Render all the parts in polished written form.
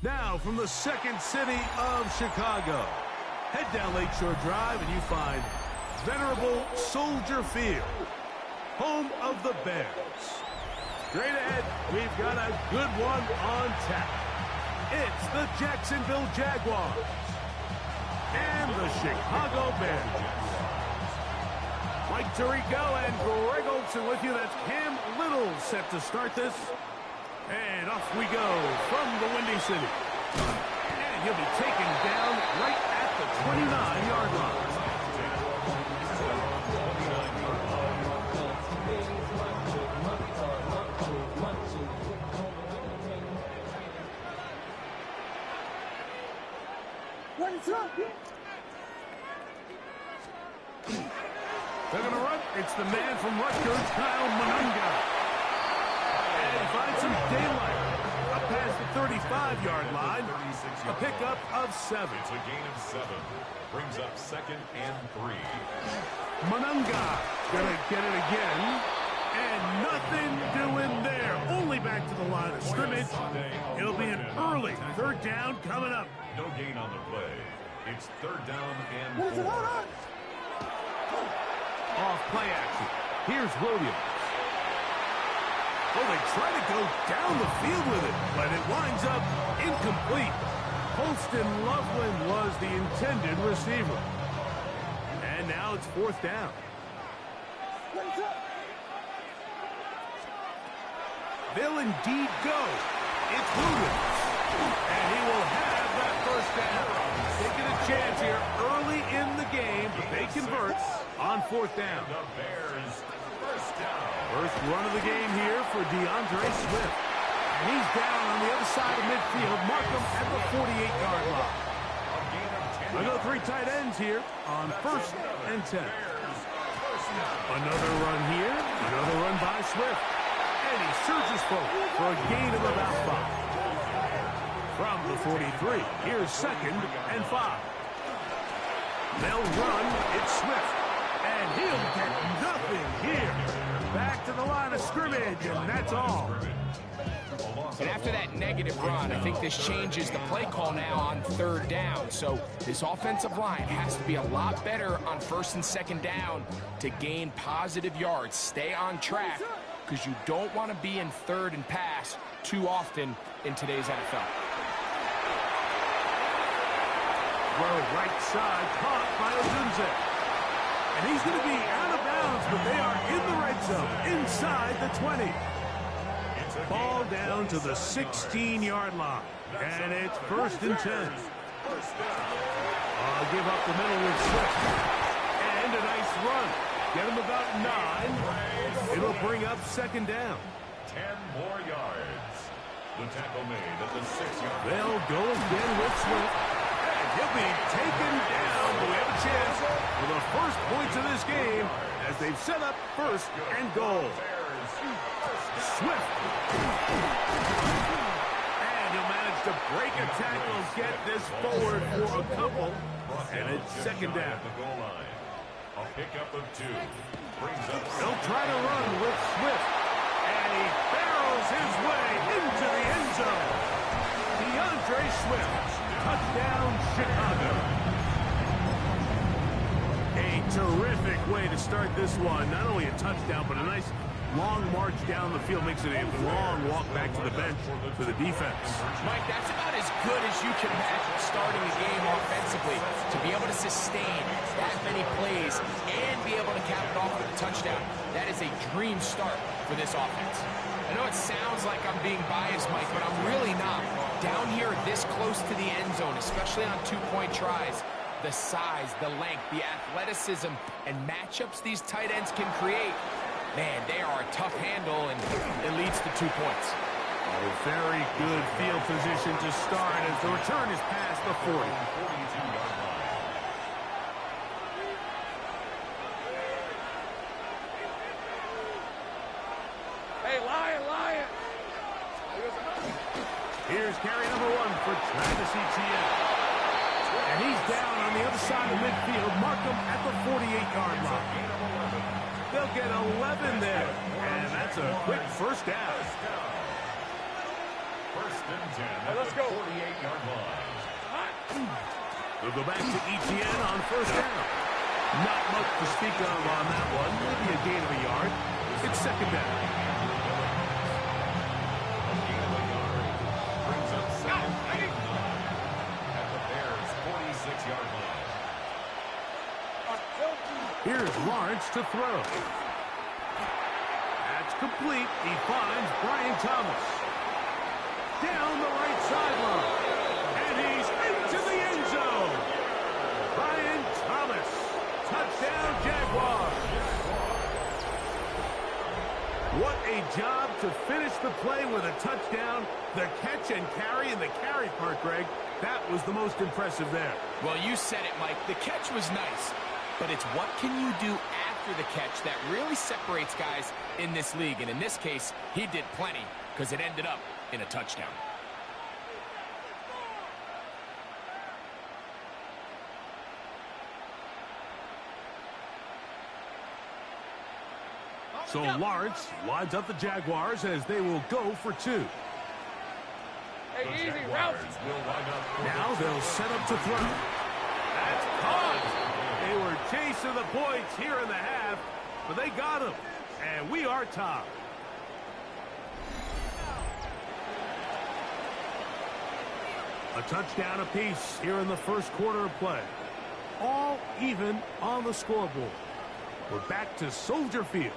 Now from the second city of Chicago, head down Lakeshore Drive and you find venerable Soldier Field, home of the Bears. Straight ahead, we've got a good one on tap. It's the Jacksonville Jaguars and the Chicago Bears. Mike Tirico and Greg Olsen with you. That's Cam Little set to start this. And off we go from the Windy City. And he'll be taken down right at the 29-yard line. They're going to run. It's the man from Rutgers, Kyle Monunga. And finds some daylight. Up past the 35-yard line. A pickup of 7. It's a gain of 7. Brings up 2nd and 3. Monunga going to get it again. And nothing doing there. Only back to the line of scrimmage. It'll be an early 3rd down coming up. No gain on the play. It's 3rd down and 4. Off play action. Here's Williams. Oh, they try to go down the field with it, but it winds up incomplete. Holston Loveland was the intended receiver. And now it's 4th down. They'll indeed go. It's Williams. And he will have that 1st down. Taking a chance here early in the game, but they convert on 4th down. The Bears, 1st down. First run of the game here for DeAndre Swift. And he's down on the other side of midfield. Mark him at the 48-yard line. Another 3 tight ends here on 1st and 10. Another run here. Another run by Swift. And he surges forward for a gain of about 5. From the 43, here's 2nd and 5. They'll run. It's Swift. And he'll get nothing here. Back to the line of scrimmage, and that's all. And after that negative run, I think this changes the play call now on 3rd down. So this offensive line has to be a lot better on 1st and 2nd down to gain positive yards. Stay on track because you don't want to be in 3rd and pass too often in today's NFL. Well, right side caught by Odunze. And he's going to be out of bounds, but they are in the red zone, inside the 20. Ball down to the 16-yard line, and it's 1st and 10. I'll give up the middle with Swift. And a nice run. Get him about 9. It'll bring up 2nd down. 10 more yards. The tackle made at the 6-yard line. They'll go again with Swift. He'll be taken down, but we have a chance for the first points of this game as they've set up 1st and goal. Swift. And he'll manage to break a tackle, get this forward for a couple, and it's 2nd down. The goal line. A pickup of 2. Brings up. They'll try to run with Swift, and he barrels his way into the end zone. DeAndre Swift. Touchdown, Chicago. A terrific way to start this one. Not only a touchdown, but a nice long march down the field. Makes it a long walk back to the bench for the defense. Mike, that's about as good as you can imagine starting a game offensively. To be able to sustain that many plays and be able to cap it off with a touchdown. That is a dream start for this offense. I know it sounds like I'm being biased, Mike, but I'm really not. Down here this close to the end zone, especially on 2-point tries, the size, the length, the athleticism, and matchups these tight ends can create, man, they are a tough handle, and it leads to 2 points. A very good field position to start as the return is past the 40. Here's carry number 1 for Travis Etienne. And he's down on the other side of midfield. Mark him at the 48-yard line. They'll get 11 there. And that's a quick 1st down. First and 10 at the 48-yard line. They'll go back to Etienne on first down. Not much to speak of on that one. Maybe a gain of a yard. It's second down. A gain of a yard brings up second and 9 at the Bears' 46-yard line. Here's Lawrence to throw. That's complete. He finds Brian Thomas. Down the right sideline. And he's into the end zone. Brian Thomas. Touchdown, Jaguars. What a job to finish the play with a touchdown. The catch and carry in the carry part, Greg, that was the most impressive there. Well, you said it, Mike. The catch was nice, but it's what can you do after the catch that really separates guys in this league. And in this case, he did plenty because it ended up in a touchdown. So Lawrence lines up the Jaguars as they will go for two. Hey, easy, Ralph. Now they'll set up to throw. That's caught. They were chasing the points here in the half, but they got him. And we are tied. A touchdown apiece here in the first quarter of play. All even on the scoreboard. We're back to Soldier Field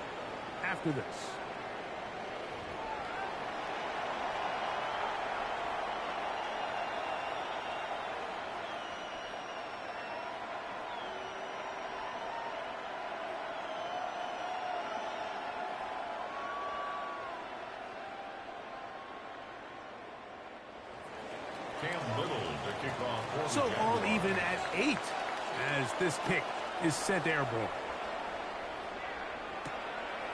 after this. So all even at 8 as this kick is sent airborne.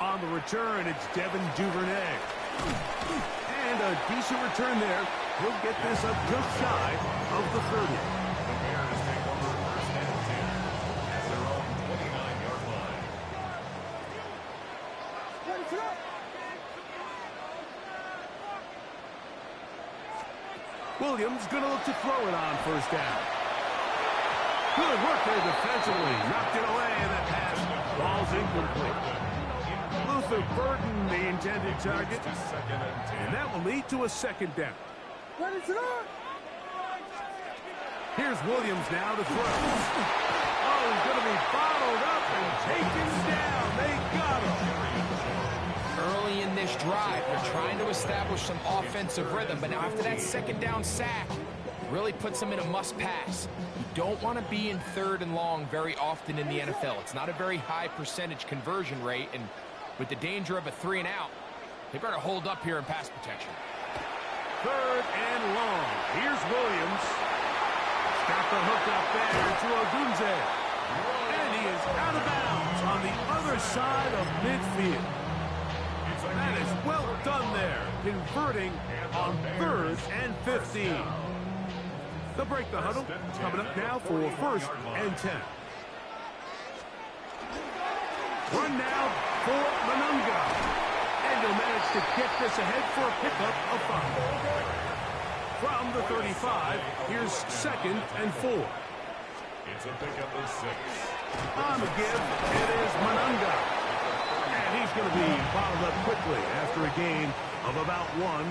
On the return, it's Devin Duvernay. And a decent return there. He'll get this up just shy of the 30. The Bears take over first and 10 at their own 29-yard line. Williams going to look to throw it on first down. Good work there defensively. Knocked it away, and that pass falls incomplete. Luther Burden, the intended target. And that will lead to a second down. Here's Williams now to throw. Oh, he's going to be bottled up and taken down. They got him. Early in this drive, they're trying to establish some offensive rhythm, but now after that second down sack, really puts them in a must-pass. You don't want to be in third and long very often in the NFL. It's not a very high percentage conversion rate, and with the danger of a 3-and-out, they better hold up here in pass protection. Third and long. Here's Williams. Got the hook up there to Ogunze. And he is out of bounds on the other side of midfield. That is well done there, converting on 3rd and 15. They'll break the huddle. Coming up now for 1st and 10. Run now for Manunga. And he'll manage to get this ahead for a pickup of 5. From the 35, here's 2nd and 4. It's a pickup of 6. On the give, it is Manunga. And he's going to be bottled up quickly after a gain of about 1.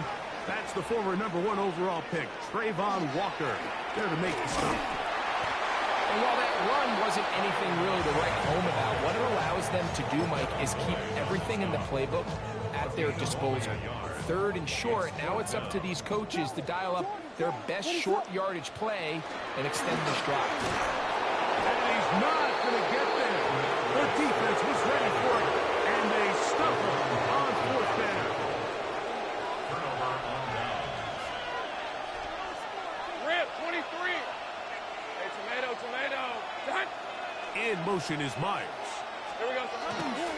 That's the former #1 overall pick, Trayvon Walker, there to make the stop. And while that run wasn't anything really to write home about, what it allows them to do, Mike, is keep everything in the playbook at their disposal. 3rd and short, now it's up to these coaches to dial up their best short yardage play and extend this drive. And he's not going to get there. The defense was ready for it, and they stuff him on 4th down. Turnover on down. Rip, 23. Hey, tomato. Done. In motion is Myers. Here we go.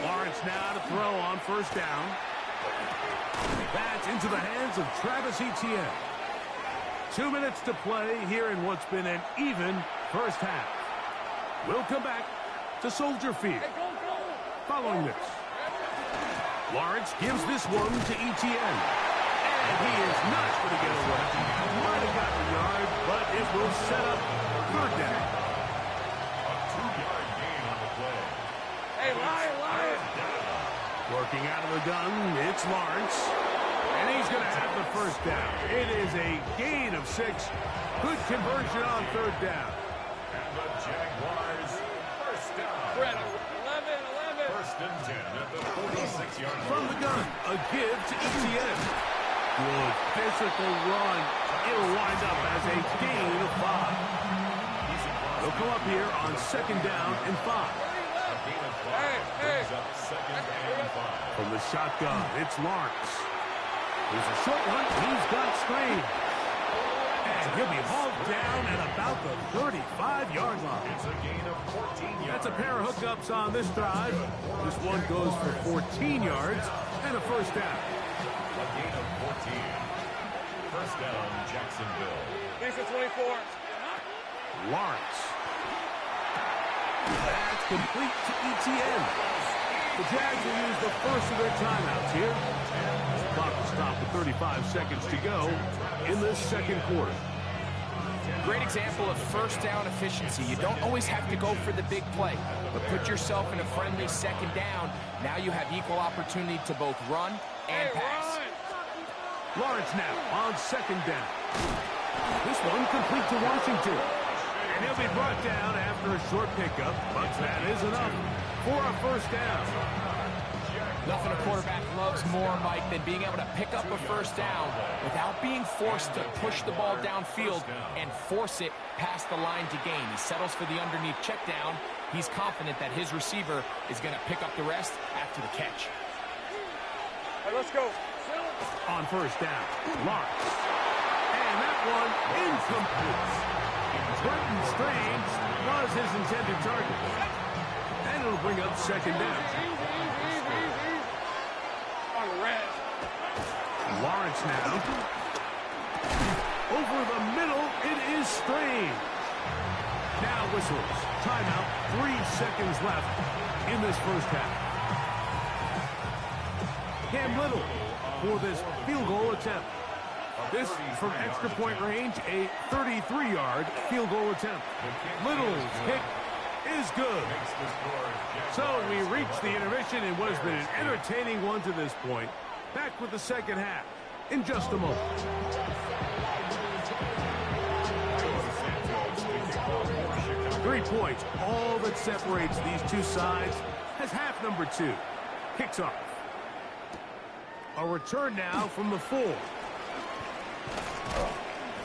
Lawrence now to throw on 1st down. That's into the hands of Travis Etienne. 2 minutes to play here in what's been an even first half. We'll come back to Soldier Field. Following this, Lawrence gives this one to Etienne. And he is Not going to get away. Might have gotten a yard, but it will set up third down. A 2-yard gain on the play. Hey, Lion! Working out of the gun, it's Lawrence. And he's going to have the first down. It is a gain of 6. Good conversion on third down. And the Jaguars first down. Brett, 11. First and 10 at the 46-yard line. From the gun, a give to ETN. Good physical run. It'll wind up as a gain of 5. They'll come up here on second down and 5. A gain of 5 brings up second and 5. From the shotgun, it's Lawrence. There's a short one. He's got Strain. And he'll be hauled down at about the 35-yard line. It's a gain of 14 yards. That's a pair of hookups on this drive. This one goes for 14 yards and a first down. A gain of 14. First down, Jacksonville. Piece of 24. Lawrence. That's complete to ETN. The Jags will use the first of their timeouts here. Clock will stop with 35 seconds to go in this second quarter. Great example of first down efficiency. You don't always have to go for the big play, but put yourself in a friendly second down. Now you have equal opportunity to both run and pass. Lawrence now on second down. This one complete to Washington. And he'll be brought down after a short pickup, but that is enough for a first down. Nothing a quarterback loves more, Mike, than being able to pick up a first down without being forced to push the ball downfield and force it past the line to gain. He settles for the underneath check down. He's confident that his receiver is going to pick up the rest after the catch. Hey, let's go. On first down, Lawrence. And that one incomplete. Burton Strange was his intended target. And it'll bring up second down. On the red. Lawrence now. Over the middle, it is Strange. Now whistles. Timeout, 3 seconds left in this first half. Cam Little for this field goal attempt. This, from extra point range, a 33-yard field goal attempt. Little's kick is good. So we reach the intermission in what has been an entertaining one to this point. Back with the second half in just a moment. Three points, all that separates these two sides, as half number 2 kicks off. A return now from the 4.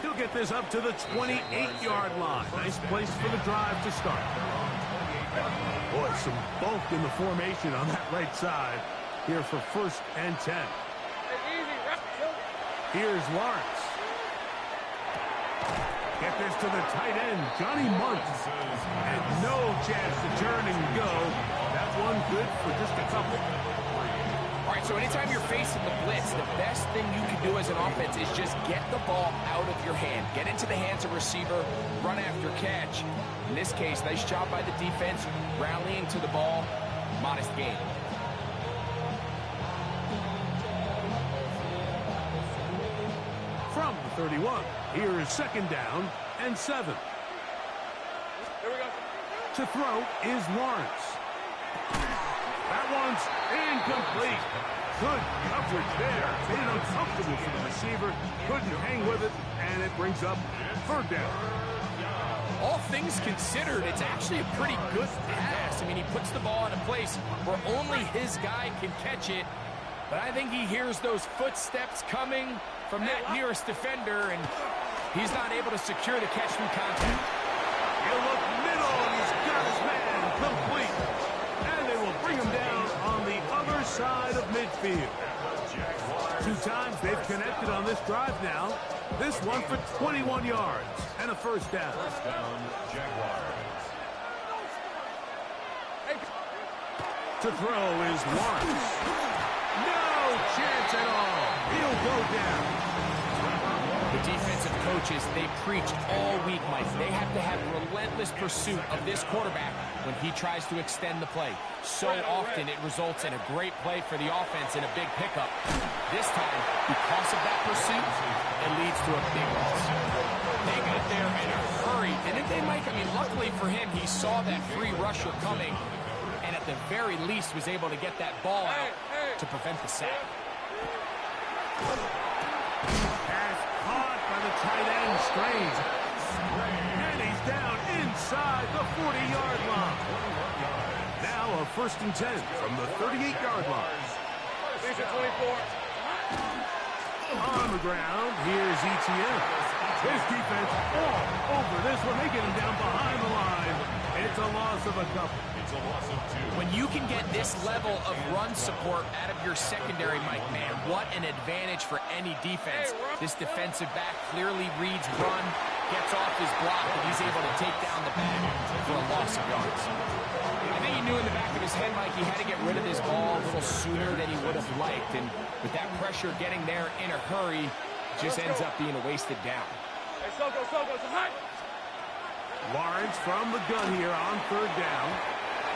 He'll get this up to the 28-yard line. Nice place for the drive to start. Boy, some bulk in the formation on that right side here for first and 10. Here's Lawrence. Get this to the tight end, Johnny Munt. And no chance to turn and go. That one good for just a couple. All right, so anytime you're facing the blitz, the best thing you can do as an offense is just get the ball out of your hand. Get into the hands of receiver, run after catch. In this case, nice job by the defense, rallying to the ball, modest gain. From the 31, here is second down and 7. Here we go. To throw is Lawrence. That one's incomplete. Good coverage there. Made it uncomfortable for the receiver. Couldn't hang with it, and it brings up third down. All things considered, it's actually a pretty good pass. I mean, he puts the ball in a place where only his guy can catch it. But I think he hears those footsteps coming from that nearest defender, and he's not able to secure the catch through contact. He'll look middle, and he's got his man complete. And they will bring him down on the other side of midfield. 2 times they've connected on this drive now. This one for 21 yards and a first down. First down, Jaguars. To throw is Lawrence. No chance at all. He'll go down. The defensive coaches, they preached all week, Mike. They have to have relentless pursuit of this quarterback when he tries to extend the play. So often it results in a great play for the offense and a big pickup. This time, because of that pursuit, to a big loss. They got there in a hurry, didn't they, Mike? I mean, luckily for him, he saw that free rusher coming, and at the very least was able to get that ball out to prevent the sack. Pass caught by the tight end, Strange. And he's down inside the 40-yard line. Now a 1st and 10 from the 38-yard line. 24. On the ground, here's ETN. His defense all over this one. They get him down behind the line. It's a loss of a couple. It's a loss of 2. When you can get this level of run support out of your secondary, Mike, man, what an advantage for any defense. This defensive back clearly reads run, gets off his block, and he's able to take down the back for a loss of yards. I think he knew in the back of his head, Mike, he had to get rid of this ball a little sooner than he would have liked. And with that pressure getting there in a hurry, just ends up being a wasted down. Hey, Soko, hot. Lawrence from the gun here on 3rd down.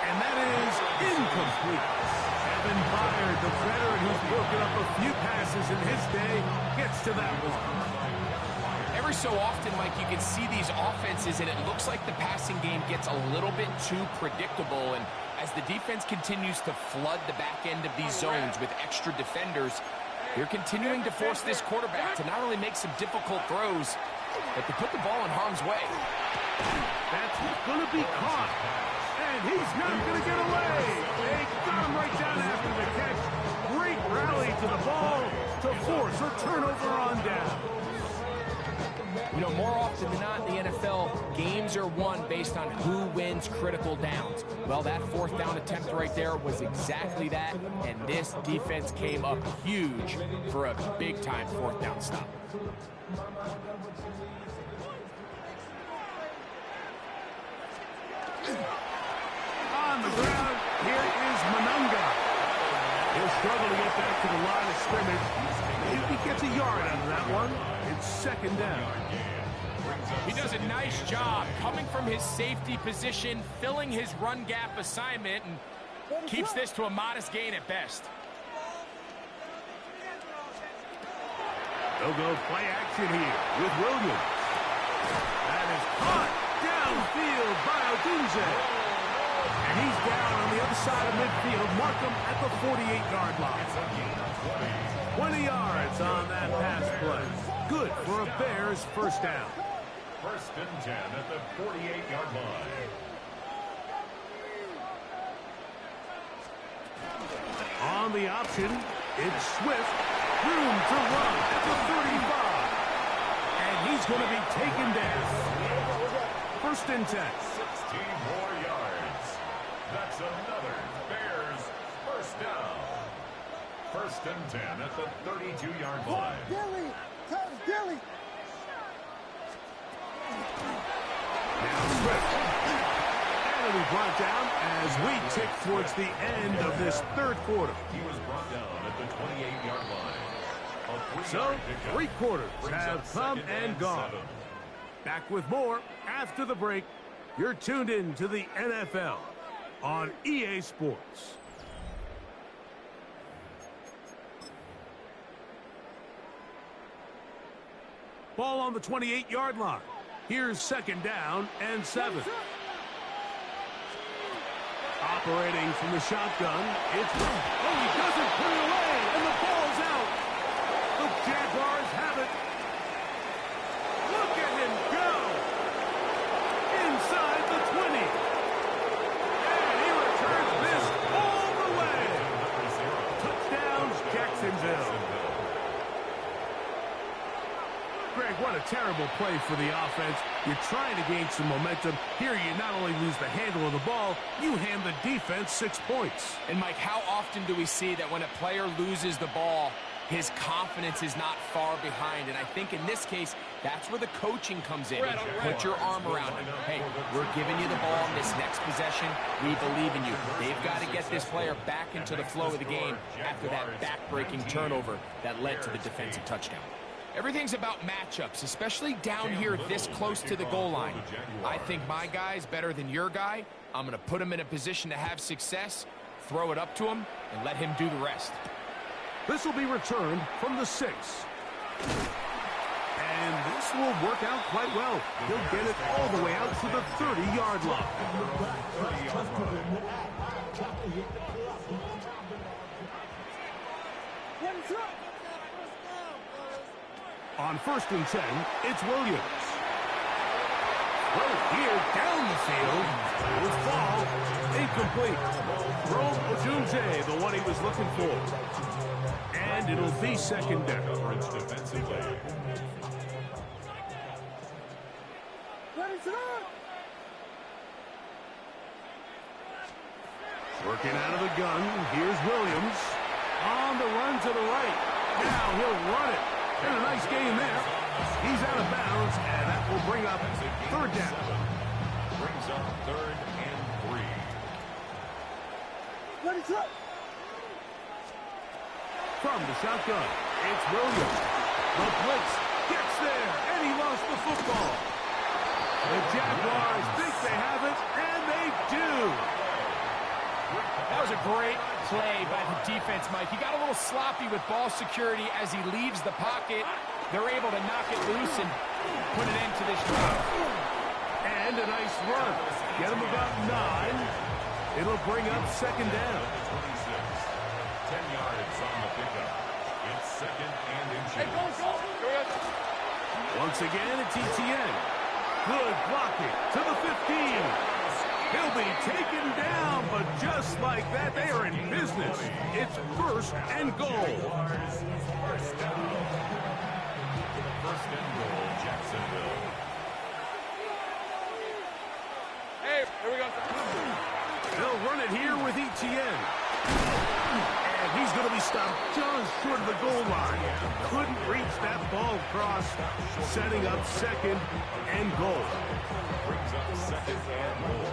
And that is incomplete. Evan Byard, the veteran who's broken up a few passes in his day, gets to that one. Every so often, Mike, you can see these offenses, and it looks like the passing game gets a little bit too predictable. And as the defense continues to flood the back end of these zones with extra defenders, they're continuing to force this quarterback to not only make some difficult throws, but to put the ball in harm's way. That's going to be caught. And he's not going to get away. They got him right down after the catch. Great rally to the ball to force a turnover on down. You know, more often than not in the NFL, games are won based on who wins critical downs. Well, that 4th down attempt right there was exactly that, and this defense came up huge for a big-time 4th down stop. On the ground, here is Manunga. He'll struggle to get back to the line of scrimmage. If he gets a yard out of that one, it's 2nd down. He does a nice job coming from his safety position, filling his run gap assignment, and keeps this to a modest gain at best. They'll go play action here with Williams. That is caught downfield by Odunze. And he's down on the other side of midfield. Mark him at the 48-yard line. 20 yards on that pass play. Good for a Bears 1st down. 1st and 10 at the 48-yard line. On the option, it's Swift. Room to run at the 35. And he's going to be taken down. 1st and 10. 16 more yards. That's another Bears 1st down. 1st and 10 at the 32-yard line. Dilly. Now Swift. And it'll be brought down as we tick towards the end of this 3rd quarter. He was brought down at the 28-yard line. So, 3 quarters have come and gone. Back with more after the break. You're tuned in to the NFL on EA Sports. Ball on the 28-yard line. Here's 2nd down and 7. Operating from the shotgun, it's... Oh, he doesn't put it away, and the ball's out. The Jaguars have it. Look at him go. Inside the 20. And he returns this all the way. Touchdowns, Jacksonville. Greg, what a terrible play for the offense. You're trying to gain some momentum. Here you not only lose the handle of the ball, you hand the defense 6 points. And, Mike, how often do we see that when a player loses the ball, his confidence is not far behind? And I think in this case, that's where the coaching comes in. Put your arm around him. Hey, we're giving you the ball in this next possession. We believe in you. They've got to get this player back into the flow of the game after that back-breaking turnover that led to the defensive touchdown. Everything's about matchups, especially down here this close to the goal line. I think my guy's better than your guy. I'm going to put him in a position to have success, throw it up to him, and let him do the rest. This will be returned from the 6. And this will work out quite well. He'll get it all the way out to the 30-yard line. On 1st and 10, it's Williams. Well, here down the field will fall incomplete. Rome Odunze, the one he was looking for. And it'll be 2nd down. Coverage defensively. Working out of the gun. Here's Williams. On the run to the right. Now he'll run it. And a nice game there. He's out of bounds, and that will bring up 3rd down. Brings up 3rd and 3. From the shotgun, it's Williams. The blitz gets there, and he lost the football. The Jaguars think they have it, and they do. That was a great play by the defense, Mike. He got a little sloppy with ball security as he leaves the pocket. They're able to knock it loose and put an end to this drive. And a nice run. Get him about 9. It'll bring up 2nd down. 10 yards on the pickup. It's 2nd and inches. Once again, it's Etienne. Good blocking to the 15. He'll be taken down, but just like that, they are in business. It's 1st and goal. First down. 1st and goal, Jacksonville. Hey, here we go. They'll run it here with Etienne. And he's going to be stopped just short of the goal line. Couldn't reach that ball across, setting up 2nd and goal. Brings up 2nd and goal.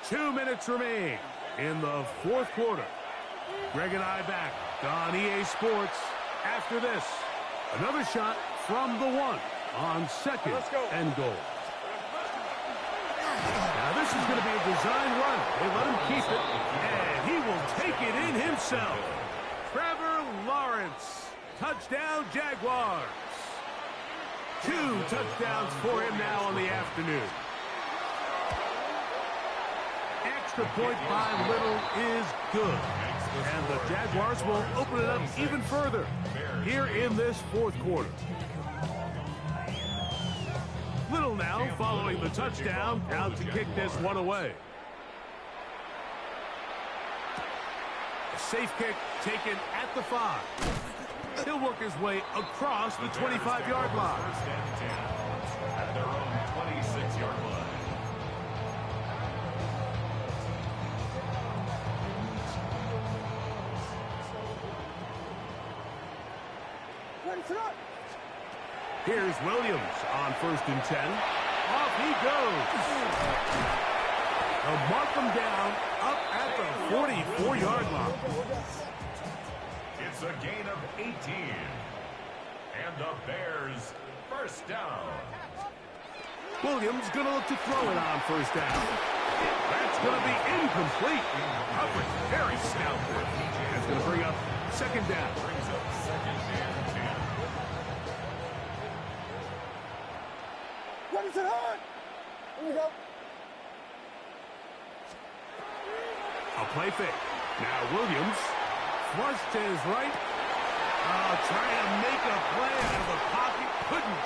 2 minutes remain in the 4th quarter. Greg and I back on EA Sports after this. Another shot from the 1 on 2nd and goal. Now this is going to be a design run. They let him keep it, and he will take it in himself. Trevor Lawrence, touchdown Jaguars. 2 touchdowns for him now on the afternoon. Extra point by Little is good. And the Jaguars will open it up even further here in this 4th quarter. Little now following the touchdown, out to kick this one away. A safe kick taken at the 5. He'll work his way across the 25-yard line. 1st and 10 at their own 26-yard line. Here's Williams on 1st and 10. Off he goes. They'll mark him down up at the 44-yard line. It's a gain of 18. And the Bears, 1st down. Williams going to look to throw it on 1st down. That's going to be incomplete. Coverage very stout. That's going to bring up 2nd down. Brings up 2nd and 10. What is it hard? Here we go. A play fake. Now Williams flushed to his right. Trying to make a play out of the pocket. Couldn't